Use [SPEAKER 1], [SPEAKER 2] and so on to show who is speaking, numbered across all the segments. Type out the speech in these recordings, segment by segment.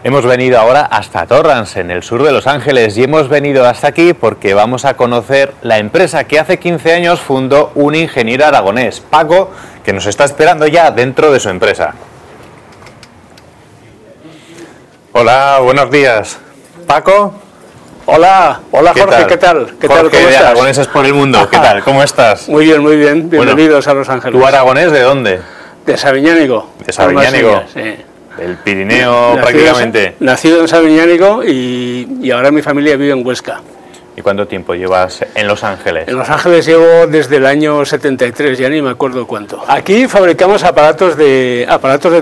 [SPEAKER 1] Hemos venido ahora hasta Torrance, en el sur de Los Ángeles, y hemos venido hasta aquí porque vamos a conocer la empresa que hace 15 años fundó un ingeniero aragonés, Paco, que nos está esperando ya dentro de su empresa. Hola, buenos días. ¿Paco?
[SPEAKER 2] Hola, Jorge, ¿qué tal?
[SPEAKER 1] Jorge, ¿cómo estás? De Aragoneses por el Mundo, ¿qué tal? ¿Cómo estás?
[SPEAKER 2] Muy bien, bienvenidos a Los Ángeles.
[SPEAKER 1] ¿Tú aragonés de dónde?
[SPEAKER 2] De Sabiñánigo.
[SPEAKER 1] ¿De Sabiñánigo?
[SPEAKER 2] Sí.
[SPEAKER 1] Del Pirineo prácticamente.
[SPEAKER 2] Nacido en Sabiñánigo y ahora mi familia vive en Huesca.
[SPEAKER 1] ¿Y cuánto tiempo llevas en Los Ángeles?
[SPEAKER 2] En Los Ángeles llevo desde el año 73, ya ni me acuerdo cuánto. Aquí fabricamos aparatos de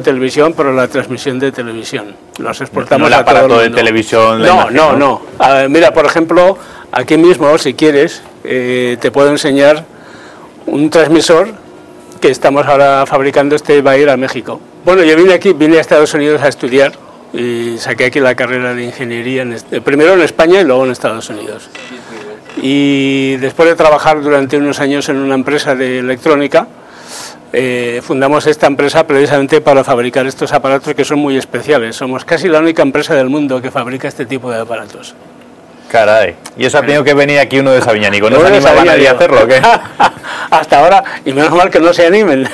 [SPEAKER 2] televisión para la transmisión de televisión. Los exportamos a todo el mundo. ¿No el aparato de televisión? No. Mira, por ejemplo, aquí mismo, si quieres, te puedo enseñar un transmisor que estamos ahora fabricando. Este va a ir a México. Bueno, yo vine a Estados Unidos a estudiar y saqué aquí la carrera de ingeniería, primero en España y luego en Estados Unidos. Y después de trabajar durante unos años en una empresa de electrónica, fundamos esta empresa precisamente para fabricar estos aparatos que son muy especiales. Somos casi la única empresa del mundo que fabrica este tipo de aparatos.
[SPEAKER 1] Caray, ¿y eso ha tenido que venir aquí uno de Sabiñánigo? ¿No se animaba nadie a hacerlo o qué?
[SPEAKER 2] Hasta ahora, y menos mal que no se animen.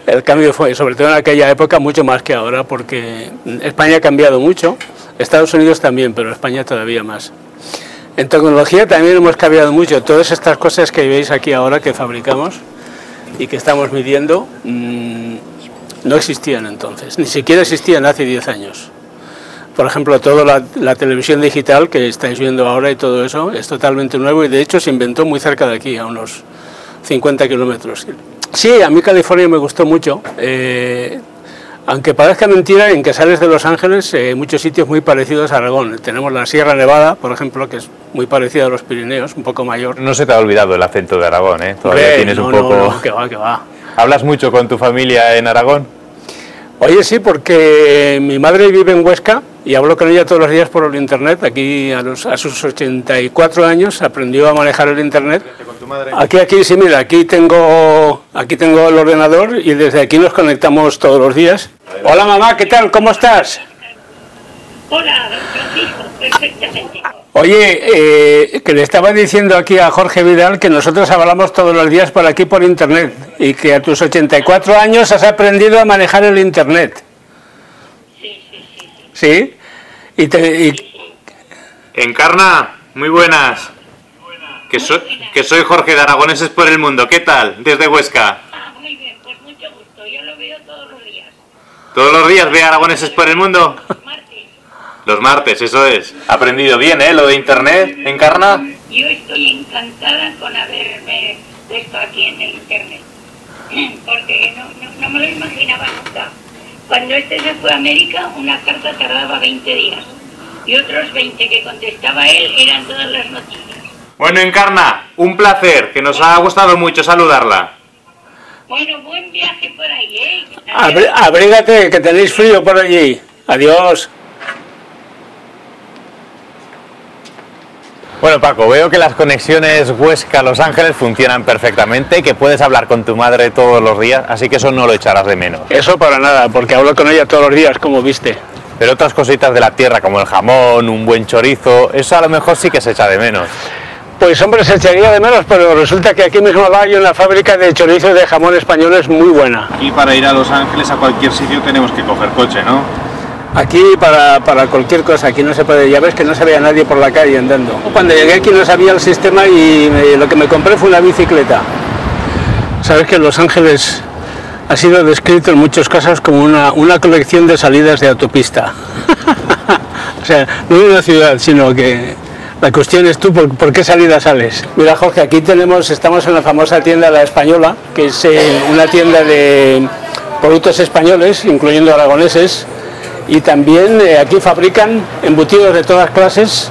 [SPEAKER 2] El cambio fue, sobre todo en aquella época, mucho más que ahora, porque España ha cambiado mucho, Estados Unidos también, pero España todavía más. En tecnología también hemos cambiado mucho. Todas estas cosas que veis aquí ahora que fabricamos y que estamos midiendo, no existían entonces, ni siquiera existían hace 10 años. Por ejemplo, toda la televisión digital que estáis viendo ahora y todo eso es totalmente nuevo y de hecho se inventó muy cerca de aquí, a unos 50 kilómetros. Sí, a mí California me gustó mucho, aunque parezca mentira, en que sales de Los Ángeles, muchos sitios muy parecidos a Aragón. Tenemos la Sierra Nevada, por ejemplo, que es muy parecida a los Pirineos, un poco mayor.
[SPEAKER 1] No se te ha olvidado el acento de Aragón, ¿eh? Todavía tienes un poco...
[SPEAKER 2] No, que va.
[SPEAKER 1] ¿Hablas mucho con tu familia en Aragón?
[SPEAKER 2] Oye, sí, porque mi madre vive en Huesca y hablo con ella todos los días por el internet. Aquí a sus 84 años aprendió a manejar el internet.
[SPEAKER 1] ¿Con tu madre?
[SPEAKER 2] Aquí sí, mira, aquí tengo el ordenador y desde aquí nos conectamos todos los días. Hola mamá, ¿qué tal? ¿Cómo estás?
[SPEAKER 3] Hola, don Francisco, perfectamente.
[SPEAKER 2] Oye, que le estaba diciendo aquí a Jorge Vidal que nosotros hablamos todos los días por aquí por internet y que a tus 84 años has aprendido a manejar el internet. Sí. ¿Sí?
[SPEAKER 1] Encarna, muy buenas. Que soy Jorge de Aragoneses por el Mundo. ¿Qué tal? Desde Huesca.
[SPEAKER 3] Muy bien, pues mucho gusto. Yo lo veo todos los días.
[SPEAKER 1] ¿Todos los días ve Aragoneses por el Mundo? Los martes, eso es. ¿Ha aprendido bien, lo de internet, Encarna?
[SPEAKER 3] Yo estoy encantada con haberme puesto aquí en el internet, porque no me lo imaginaba nunca. Cuando se fue a América, una carta tardaba 20 días, y otros 20 que contestaba él eran todas las noticias.
[SPEAKER 1] Bueno, Encarna, un placer, que nos ha gustado mucho saludarla.
[SPEAKER 3] Bueno, buen viaje por ahí,
[SPEAKER 2] Abrígate, que tenéis frío por allí. Adiós.
[SPEAKER 1] Bueno, Paco, veo que las conexiones Huesca-Los Ángeles funcionan perfectamente, que puedes hablar con tu madre todos los días, así que eso no lo echarás de menos.
[SPEAKER 2] Eso para nada, porque hablo con ella todos los días, como viste.
[SPEAKER 1] Pero otras cositas de la tierra, como el jamón, un buen chorizo, eso a lo mejor sí que se echa de menos.
[SPEAKER 2] Pues hombre, se echaría de menos, pero resulta que aquí mismo hay una fábrica de chorizo y de jamón españoles muy buena.
[SPEAKER 1] Y para ir a Los Ángeles, a cualquier sitio, tenemos que coger coche, ¿no?
[SPEAKER 2] Aquí para cualquier cosa, aquí no se puede, ya ves que no se veía nadie por la calle andando. Cuando llegué aquí no sabía el sistema y lo que me compré fue una bicicleta. Sabes que Los Ángeles ha sido descrito en muchos casos como una colección de salidas de autopista. O sea, no una ciudad, sino que la cuestión es tú por qué salida sales. Mira Jorge, aquí estamos en la famosa tienda La Española, que es una tienda de productos españoles, incluyendo aragoneses. Y también aquí fabrican embutidos de todas clases,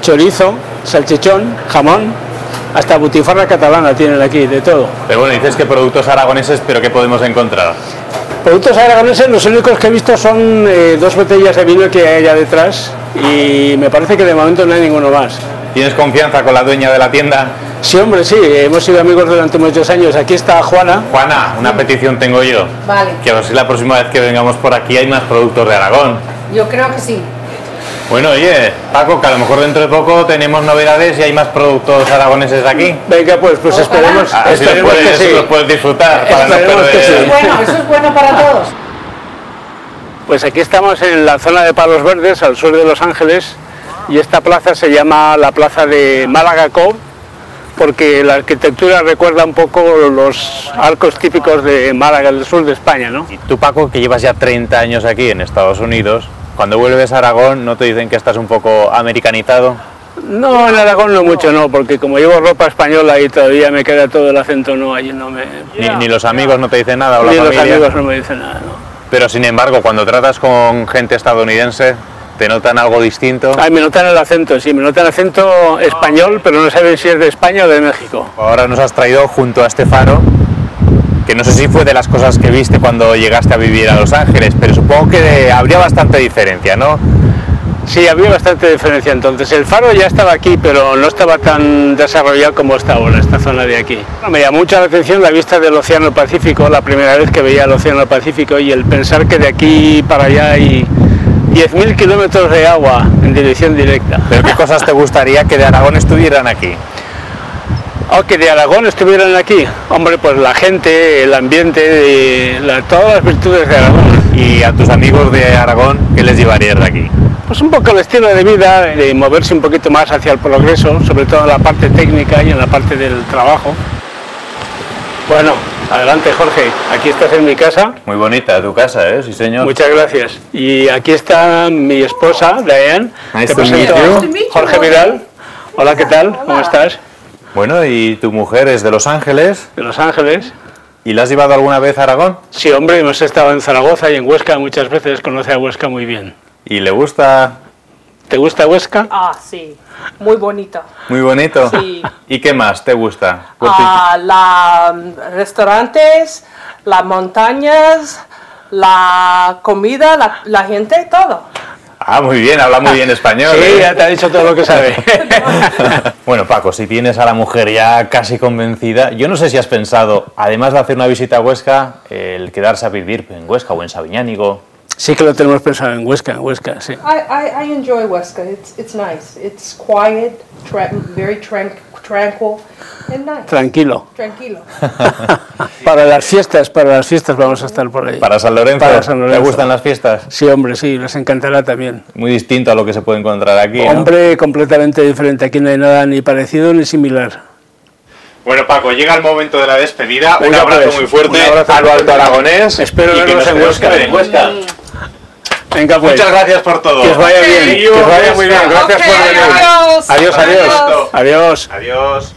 [SPEAKER 2] chorizo, salchichón, jamón, hasta butifarra catalana tienen aquí, de todo.
[SPEAKER 1] Pero bueno, dices que productos aragoneses, pero ¿qué podemos encontrar?
[SPEAKER 2] Productos aragoneses, los únicos que he visto son 2 botellas de vino que hay allá detrás y me parece que de momento no hay ninguno más.
[SPEAKER 1] ¿Tienes confianza con la dueña de la tienda?
[SPEAKER 2] Sí, hombre, sí, hemos sido amigos durante muchos años. Aquí está Juana.
[SPEAKER 1] Juana, una petición tengo yo.
[SPEAKER 4] Vale.
[SPEAKER 1] Que a ver si la próxima vez que vengamos por aquí hay más productos de Aragón.
[SPEAKER 4] Yo creo que sí.
[SPEAKER 1] Bueno, oye, Paco, que a lo mejor dentro de poco tenemos novedades y hay más productos aragoneses aquí.
[SPEAKER 2] Venga, pues esperemos, esperemos que sí.
[SPEAKER 1] Los puedes disfrutar para no
[SPEAKER 2] Esperemos que
[SPEAKER 1] perder.
[SPEAKER 2] sí.
[SPEAKER 4] Bueno, eso es bueno para todos.
[SPEAKER 2] Pues aquí estamos en la zona de Palos Verdes, al sur de Los Ángeles, y esta plaza se llama la plaza de Málaga Cove, porque la arquitectura recuerda un poco los arcos típicos de Málaga, del sur de España, ¿no?
[SPEAKER 1] Y tú, Paco, que llevas ya 30 años aquí en Estados Unidos, cuando vuelves a Aragón, ¿no te dicen que estás un poco americanizado?
[SPEAKER 2] No, en Aragón no mucho, no, porque como llevo ropa española y todavía me queda todo el acento, no, allí no me...
[SPEAKER 1] Ni los amigos no te dicen nada, o la
[SPEAKER 2] Ni los
[SPEAKER 1] familia.
[SPEAKER 2] amigos no me dicen nada, no.
[SPEAKER 1] Pero sin embargo, cuando tratas con gente estadounidense, ¿te notan algo distinto?
[SPEAKER 2] Ay, me notan el acento, sí, me notan el acento español, pero no saben si es de España o de México.
[SPEAKER 1] Ahora nos has traído junto a este faro, que no sé si fue de las cosas que viste cuando llegaste a vivir a Los Ángeles, pero supongo que habría bastante diferencia, ¿no?
[SPEAKER 2] Sí, había bastante diferencia entonces. El faro ya estaba aquí, pero no estaba tan desarrollado como está ahora, esta zona de aquí. Me llamó mucho la atención la vista del Océano Pacífico, la primera vez que veía el Océano Pacífico, y el pensar que de aquí para allá hay 10.000 kilómetros de agua en dirección directa.
[SPEAKER 1] ¿Pero qué cosas te gustaría que de Aragón estuvieran aquí?
[SPEAKER 2] O que de Aragón estuvieran aquí. Hombre, pues la gente, el ambiente, todas las virtudes de Aragón.
[SPEAKER 1] Y a tus amigos de Aragón, ¿qué les llevarías de aquí?
[SPEAKER 2] Pues un poco el estilo de vida, de moverse un poquito más hacia el progreso, sobre todo en la parte técnica y en la parte del trabajo. Bueno, adelante Jorge, aquí estás en mi casa.
[SPEAKER 1] Muy bonita tu casa, ¿eh? Sí, señor.
[SPEAKER 2] Muchas gracias. Y aquí está mi esposa, Diane.
[SPEAKER 1] Nice
[SPEAKER 2] Te
[SPEAKER 1] to meet
[SPEAKER 2] presento
[SPEAKER 1] you.
[SPEAKER 2] a Jorge Vidal. Hola, ¿qué tal? ¿Cómo estás?
[SPEAKER 1] Bueno, ¿y tu mujer es de Los Ángeles?
[SPEAKER 2] De Los Ángeles.
[SPEAKER 1] ¿Y la has llevado alguna vez a Aragón?
[SPEAKER 2] Sí, hombre, hemos estado en Zaragoza y en Huesca muchas veces, conoce a Huesca muy bien.
[SPEAKER 1] ¿Y le gusta?
[SPEAKER 2] ¿Te gusta Huesca?
[SPEAKER 5] Ah, sí, muy bonita.
[SPEAKER 1] Muy bonito.
[SPEAKER 5] Sí.
[SPEAKER 1] ¿Y qué más te gusta?
[SPEAKER 5] Restaurantes, las montañas, la comida, la gente, todo.
[SPEAKER 1] Ah, muy bien, habla muy bien español.
[SPEAKER 2] Sí,
[SPEAKER 1] ¿eh?
[SPEAKER 2] ya te ha dicho todo lo que sabe.
[SPEAKER 1] Bueno, Paco, si tienes a la mujer ya casi convencida, yo no sé si has pensado, además de hacer una visita a Huesca, el quedarse a vivir en Huesca o en Sabiñánigo.
[SPEAKER 2] Sí que lo tenemos pensado en Huesca, sí.
[SPEAKER 4] I enjoy Huesca. It's nice. It's quiet, very tranquil and nice.
[SPEAKER 2] Tranquilo.
[SPEAKER 4] Tranquilo.
[SPEAKER 2] Para las fiestas vamos a estar por ahí.
[SPEAKER 1] ¿Para San Lorenzo?
[SPEAKER 2] Para San Lorenzo.
[SPEAKER 1] ¿Te gustan las fiestas?
[SPEAKER 2] Sí, hombre, sí, les encantará también.
[SPEAKER 1] Muy distinto a lo que se puede encontrar aquí, ¿no?
[SPEAKER 2] Hombre, completamente diferente. Aquí no hay nada ni parecido ni similar.
[SPEAKER 1] Bueno, Paco, llega el momento de la despedida.
[SPEAKER 2] Venga,
[SPEAKER 1] un abrazo
[SPEAKER 2] pues,
[SPEAKER 1] muy fuerte
[SPEAKER 2] un abrazo
[SPEAKER 1] a lo
[SPEAKER 2] muy
[SPEAKER 1] alto
[SPEAKER 2] fuerte.
[SPEAKER 1] aragonés.
[SPEAKER 2] Espero
[SPEAKER 1] y que
[SPEAKER 2] verlos
[SPEAKER 1] nos
[SPEAKER 2] en
[SPEAKER 1] tenemos que
[SPEAKER 2] Huesca.
[SPEAKER 1] ver en Huesca.
[SPEAKER 2] Venga, pues.
[SPEAKER 1] Muchas gracias por todo.
[SPEAKER 2] Que os vaya bien, que os vaya muy bien. Gracias por venir.
[SPEAKER 5] Adiós.
[SPEAKER 2] Adiós, adiós. Adiós.
[SPEAKER 1] Adiós.